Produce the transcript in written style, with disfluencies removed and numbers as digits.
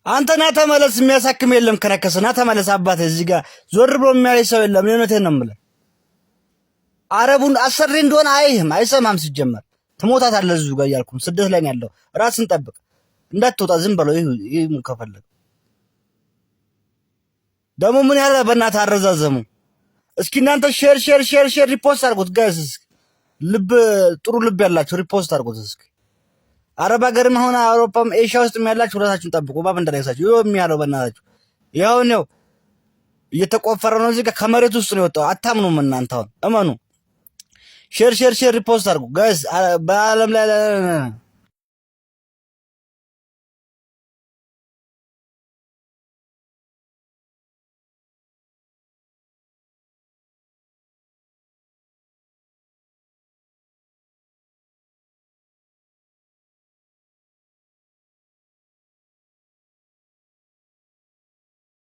አንተ ና ተመለስ። የሚያሳክም የለም ከነከሰ ና ተመለስ። አባቴ እዚህ ጋር ዞር ብሎ የሚያይ ሰው የለም። እውነቴን ነው የምልህ። አረቡን አሰሪ እንደሆነ አይህም አይሰማም። ሲጀመር ትሞታታለህ እዚሁ ጋር እያልኩ ስደት ላይ ያለው ራስን ጠብቅ፣ እንዳትወጣ ዝም በለው። ይሄ ከፈለግ ደግሞ ምን ያለ በእናትህ አረዛዘሙ። እስኪ እናንተ ሼር ሪፖስት አድርጉት ጋይስ። ልብ ጥሩ ልብ ያላችሁ ሪፖስት አድርጉት እስኪ። አረብ ሀገርም ሆነ አውሮፓም ኤሽያ ውስጥም ያላችሁ ራሳችሁን ጠብቁ። ባብ እንዳይሳችሁ ይሄው የሚያለው በእናታችሁ ይሄው ነው እየተቆፈረ ነው። እዚህ ጋር ከመሬት ውስጥ ነው የወጣው። አታምኑም እናንተ አሁን እመኑ። ሼር ሪፖስት አድርጉ ጋይስ በአለም ላይ